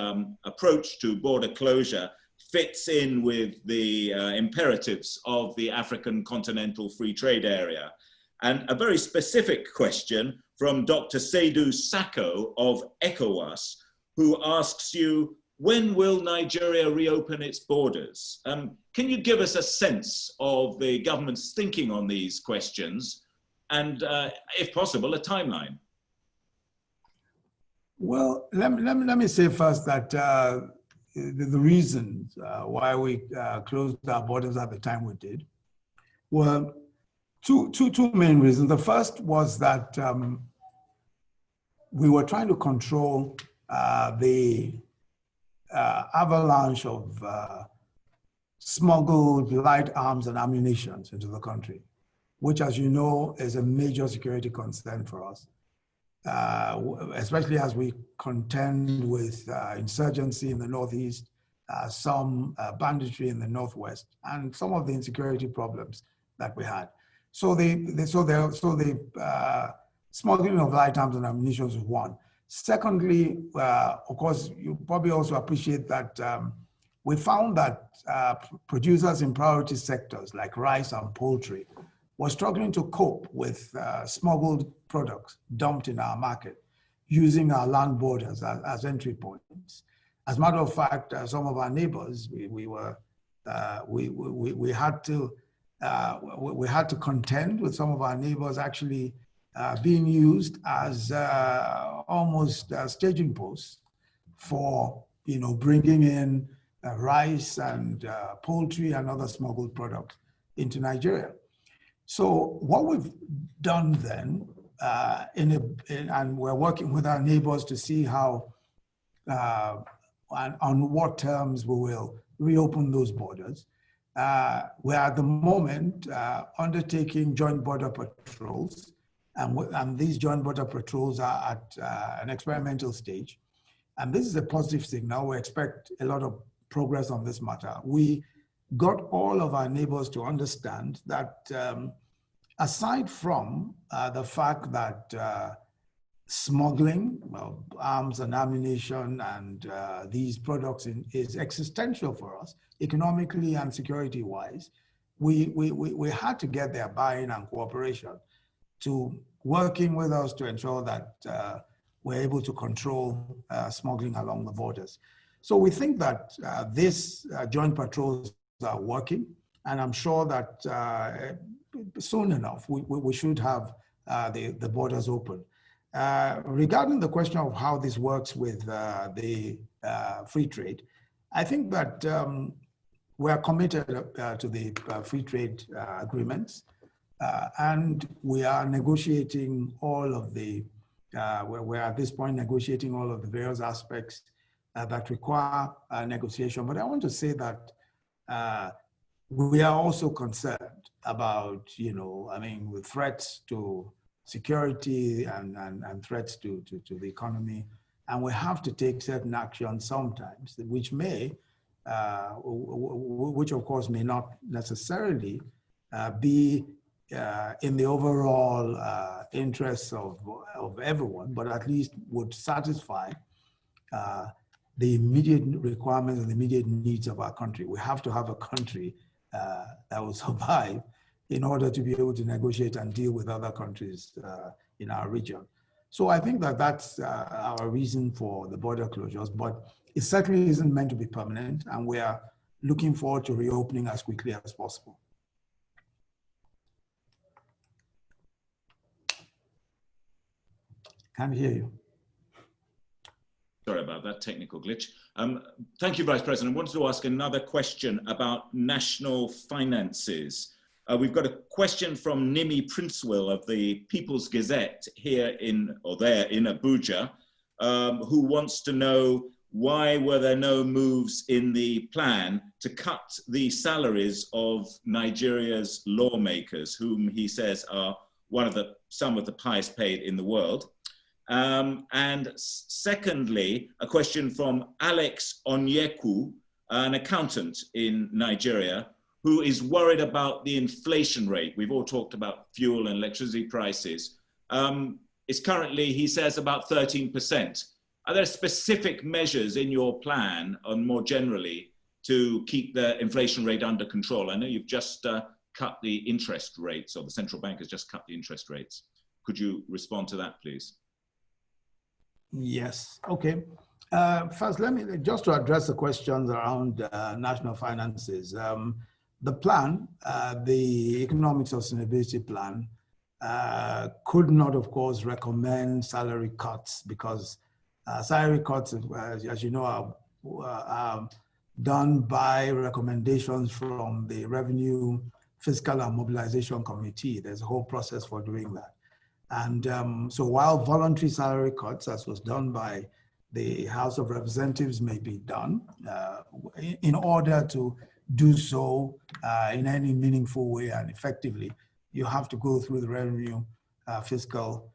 approach to border closure fits in with the imperatives of the African Continental Free Trade Area. And a very specific question from Dr. Seydou Sako of ECOWAS, who asks you, when will Nigeria reopen its borders? Can you give us a sense of the government's thinking on these questions and, if possible, a timeline? Well, let me say first that the reasons why we closed our borders at the time we did were two main reasons. The first was that we were trying to control the avalanche of smuggled light arms and ammunition into the country, which, as you know, is a major security concern for us, especially as we contend with insurgency in the Northeast, some banditry in the Northwest, and some of the insecurity problems that we had. So the smuggling of light arms and ammunition is one. Secondly, of course, you probably also appreciate that we found that producers in priority sectors like rice and poultry were struggling to cope with smuggled products dumped in our market using our land borders as entry points. As a matter of fact, some of our neighbors, we had to contend with some of our neighbors actually being used as almost staging posts for bringing in rice and poultry and other smuggled products into Nigeria. So what we've done then, and we're working with our neighbors to see how, on what terms we will reopen those borders. We're at the moment undertaking joint border patrols, and these joint border patrols are at an experimental stage. And this is a positive signal. We expect a lot of progress on this matter. We got all of our neighbors to understand that aside from the fact that smuggling arms and ammunition and these products is existential for us, economically and security-wise, we had to get their buy-in and cooperation to working with us to ensure that we're able to control smuggling along the borders. So we think that these joint patrols are working, and I'm sure that soon enough we should have the borders open. Regarding the question of how this works with the free trade, I think that we are committed to the free trade agreements, and we are negotiating all of the, we're at this point negotiating all of the various aspects that require negotiation. But I want to say that we are also concerned about, with threats to security and threats to the economy. And we have to take certain actions sometimes, which of course may not necessarily be in the overall interests of everyone, but at least would satisfy the immediate requirements and the immediate needs of our country. We have to have a country that will survive in order to be able to negotiate and deal with other countries in our region. So I think that that's our reason for the border closures, but it certainly isn't meant to be permanent, and we are looking forward to reopening as quickly as possible. Can't hear you. Sorry about that technical glitch. Thank you, Vice President. I wanted to ask another question about national finances. We've got a question from Nimi Princewill of the People's Gazette here in Abuja, who wants to know why were there no moves in the plan to cut the salaries of Nigeria's lawmakers, whom he says are some of the highest paid in the world. And secondly, a question from Alex Onyeku, an accountant in Nigeria, who is worried about the inflation rate. We've all talked about fuel and electricity prices. It's currently, he says, about 13%. Are there specific measures in your plan, and more generally, to keep the inflation rate under control? I know you've just cut the interest rates, or the central bank has just cut the interest rates. Could you respond to that, please? Yes, okay. First, let me just to address the questions around national finances. The plan, the Economic Sustainability Plan, could not, of course, recommend salary cuts because salary cuts, as you know, are done by recommendations from the Revenue, Fiscal and Mobilization Committee. There's a whole process for doing that. And so while voluntary salary cuts, as was done by the House of Representatives may be done. In order to do so in any meaningful way and effectively, you have to go through the Revenue Fiscal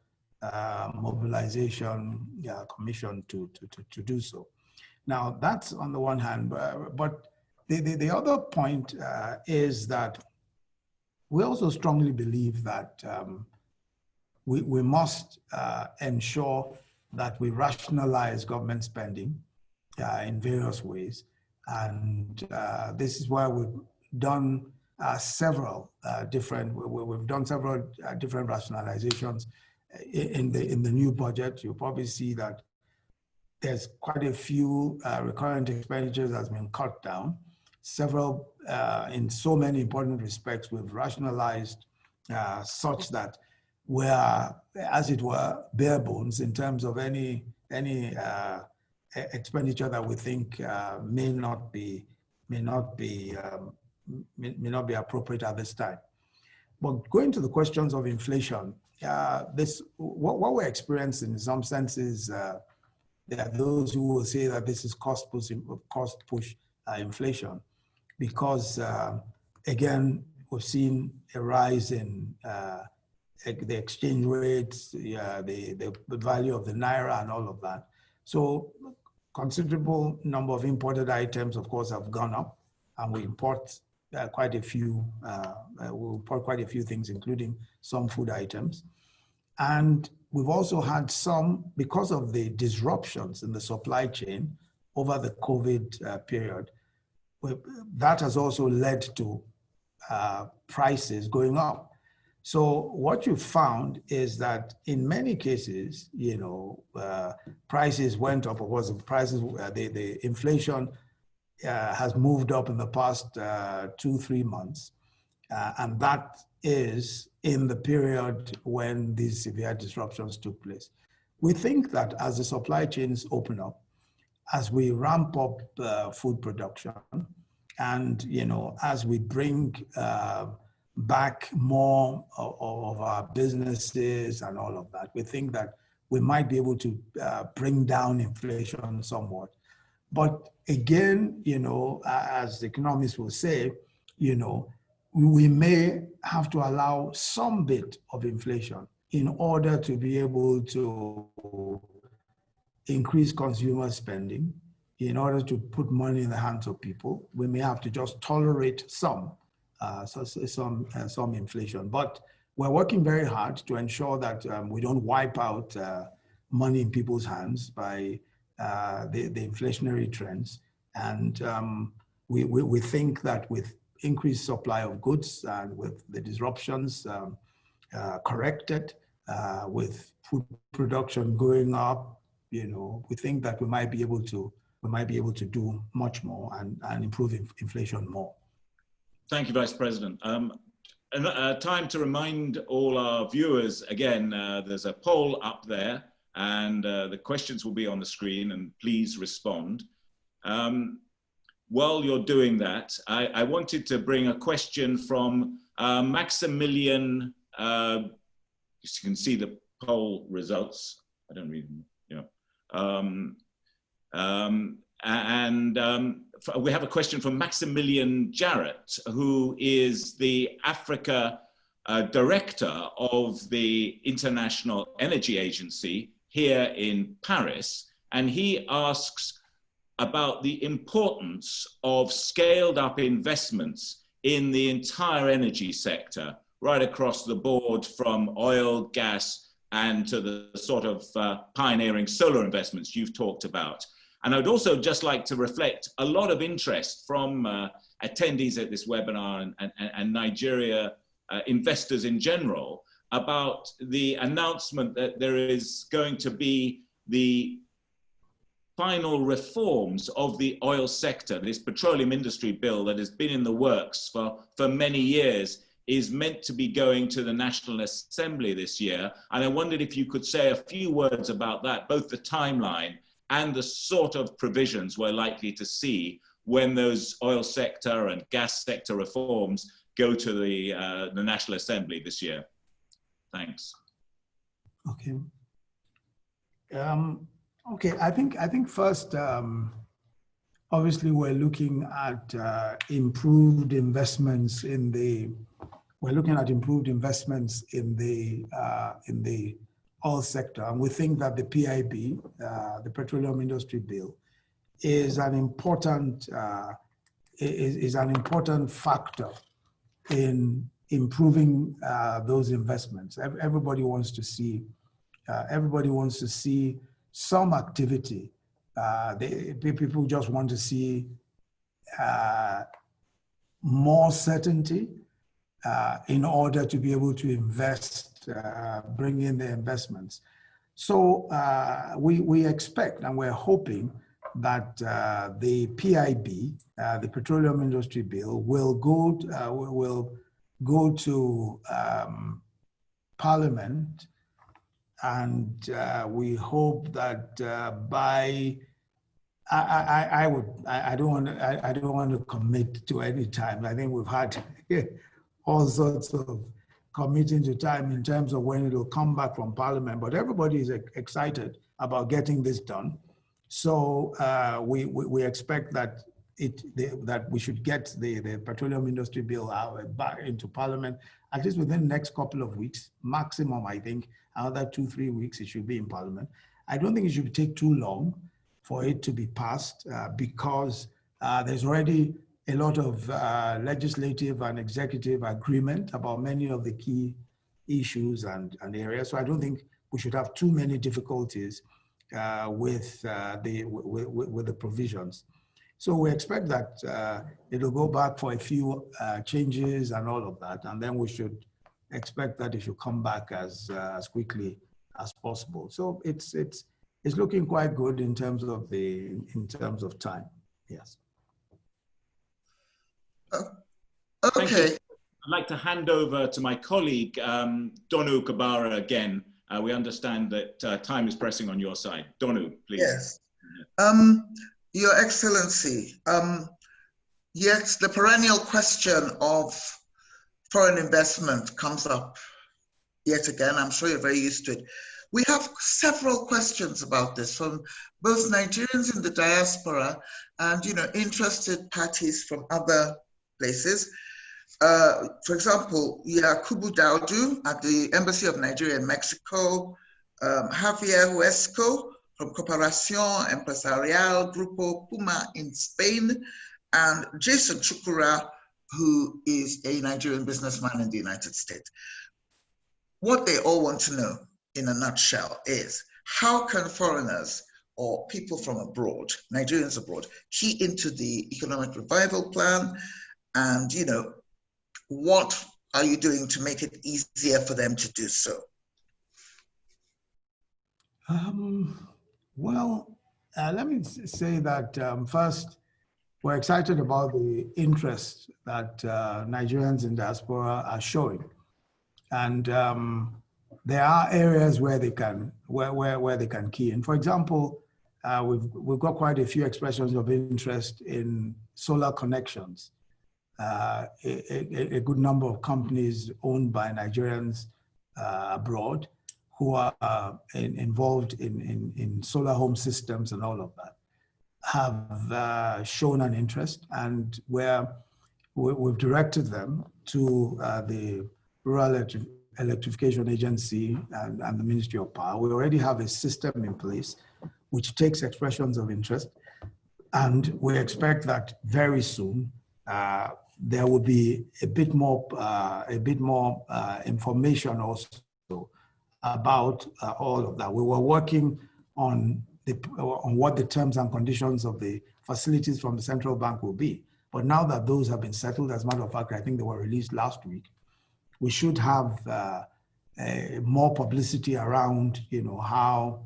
Mobilization Commission to do so. Now, that's on the one hand, but the other point is that we also strongly believe that we must ensure that we rationalize government spending in various ways. And this is why we've done several different rationalizations in the new budget. You'll probably see that there's quite a few recurrent expenditures that's been cut down. Several, in so many important respects, we've rationalized such that we are, as it were, bare bones in terms of any expenditure that we think may not be appropriate at this time. But going to the questions of inflation, what we're experiencing in some senses, there are those who will say that this is cost push inflation, because again, we've seen a rise in the exchange rates, the value of the naira and all of that. So considerable number of imported items, of course, have gone up, and we import quite a few things, including some food items. And we've also had some, because of the disruptions in the supply chain over the COVID period, that has also led to prices going up. So what you found is that in many cases, prices went up. Of course, the inflation has moved up in the past 2-3 months, and that is in the period when these severe disruptions took place. We think that as the supply chains open up, as we ramp up food production, and as we bring back more of our businesses and all of that, we think that we might be able to bring down inflation somewhat. But again, as economists will say, we may have to allow some bit of inflation in order to be able to increase consumer spending, in order to put money in the hands of people. We may have to just tolerate some inflation. But we're working very hard to ensure that we don't wipe out money in people's hands by the inflationary trends. And we think that with increased supply of goods and with the disruptions corrected, with food production going up, we think that we might be able to do much more and improve inflation more. Thank you, Vice President. Time to remind all our viewers again, there's a poll up there, and the questions will be on the screen, and please respond. While you're doing that, I wanted to bring a question from Maximilian. You can see the poll results. I don't read them. We have a question from Maximilian Jarrett, who is the Africa director of the International Energy Agency here in Paris. And he asks about the importance of scaled up investments in the entire energy sector, right across the board, from oil, gas, and to the sort of pioneering solar investments you've talked about. And I'd also just like to reflect a lot of interest from attendees at this webinar and Nigeria investors in general about the announcement that there is going to be the final reforms of the oil sector. This petroleum industry bill that has been in the works for many years is meant to be going to the National Assembly this year. And I wondered if you could say a few words about that, both the timeline and the sort of provisions we're likely to see when those oil sector and gas sector reforms go to the National Assembly this year. Thanks. Okay. Okay, I think first, obviously, we're looking at improved investments in the. We're looking at improved investments in the oil sector, and we think that the PIB, the Petroleum Industry Bill, is an important factor in improving those investments. Everybody wants to see. Everybody wants to see some activity. People just want to see more certainty in order to be able to invest, bring in the investments. So we expect and we're hoping that the PIB, the Petroleum Industry Bill, will go to Parliament, and we hope that by I don't want to commit to any time. I think we've had all sorts of committing to time in terms of when it will come back from Parliament, but everybody is excited about getting this done. So we expect that that we should get the Petroleum Industry Bill back into Parliament at least within the next couple of weeks, maximum. I think another 2-3 weeks it should be in Parliament. I don't think it should take too long for it to be passed because there's already a lot of legislative and executive agreement about many of the key issues and areas. So I don't think we should have too many difficulties with the provisions. So we expect that it'll go back for a few changes and all of that, and then we should expect that it should come back as quickly as possible. So it's looking quite good in terms of time. Yes. Okay. I'd like to hand over to my colleague, Donu Kabara again. We understand that time is pressing on your side. Donu, please. Yes. Your Excellency, yes, the perennial question of foreign investment comes up yet again. I'm sure you're very used to it. We have several questions about this from both Nigerians in the diaspora and, interested parties from other places. For example, Yakubu Daudu at the Embassy of Nigeria in Mexico, Javier Huesco from Cooperación Empresarial Grupo Puma in Spain, and Jason Chukura, who is a Nigerian businessman in the United States. What they all want to know, in a nutshell, is how can foreigners or people from abroad, Nigerians abroad, key into the economic revival plan, and what are you doing to make it easier for them to do so? Well, let me say that first, we're excited about the interest that Nigerians in diaspora are showing, and there are areas where they can where they can key in. For example, we've got quite a few expressions of interest in solar connections. A good number of companies owned by Nigerians abroad who are involved in solar home systems and all of that have shown an interest, and we've directed them to the Rural Electrification Agency and the Ministry of Power. We already have a system in place which takes expressions of interest, and we expect that very soon there will be a bit more information also about all of that. We were working on what the terms and conditions of the facilities from the central bank will be. But now that those have been settled, as a matter of fact, I think they were released last week, we should have more publicity around, how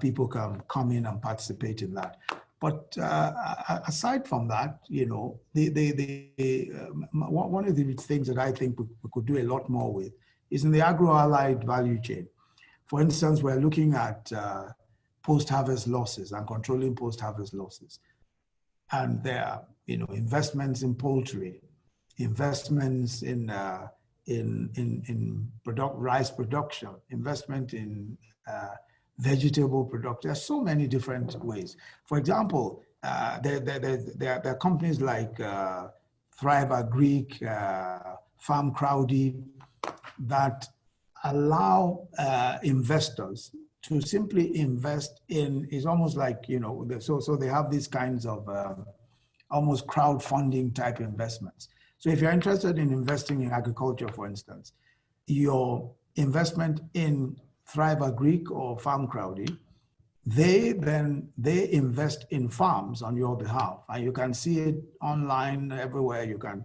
people can come in and participate in that. But aside from that, one of the things that I think we could do a lot more with is in the agro-allied value chain. For instance, we're looking at post-harvest losses and controlling post-harvest losses. And there are, investments in poultry, investments in rice production, investment in vegetable production. There's so many different ways. For example, there are companies like Thrive Agric, Farm Crowdy, that allow investors to simply invest in, it's almost like, so they have these kinds of almost crowdfunding type investments. So if you're interested in investing in agriculture, for instance, your investment in Thrive Agric or Farm Crowdy, they invest in farms on your behalf, and you can see it online everywhere. You can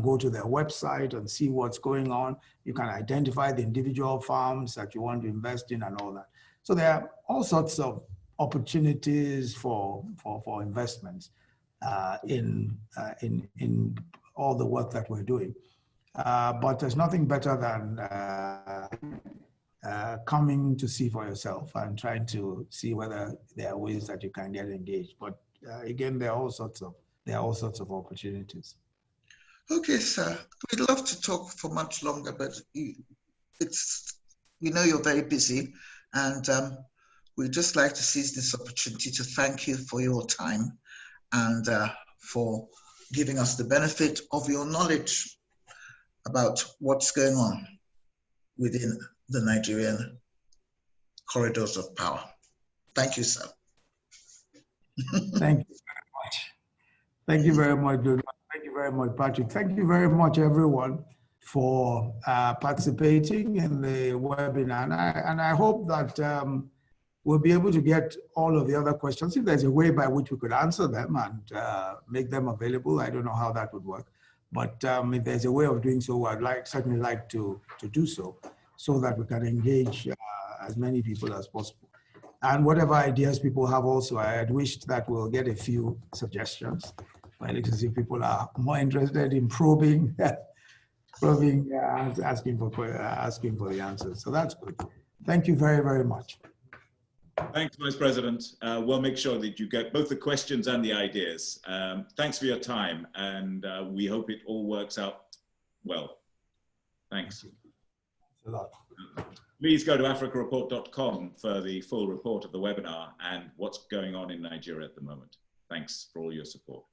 go to their website and see what's going on. You can identify the individual farms that you want to invest in and all that. So there are all sorts of opportunities for investments in all the work that we're doing. But there's nothing better than coming to see for yourself and trying to see whether there are ways that you can get engaged. But again, there are all sorts of opportunities. Okay, sir. We'd love to talk for much longer, but we know you're very busy, and we'd just like to seize this opportunity to thank you for your time and for giving us the benefit of your knowledge about what's going on within the Nigerian corridors of power. Thank you, sir. Thank you very much. Thank you very much, Dodo. Thank you very much, Patrick. Thank you very much, everyone, for participating in the webinar. And I hope that we'll be able to get all of the other questions. If there's a way by which we could answer them and make them available, I don't know how that would work. But if there's a way of doing so, I'd certainly like to do so that we can engage as many people as possible. And whatever ideas people have also, I had wished that we'll get a few suggestions. Well, to see if people are more interested in probing, asking for the answers. So that's good. Thank you very, very much. Thanks, Vice President. We'll make sure that you get both the questions and the ideas. Thanks for your time, and we hope it all works out well. Thanks. Thanks a lot. Please go to africareport.com for the full report of the webinar and what's going on in Nigeria at the moment. Thanks for all your support.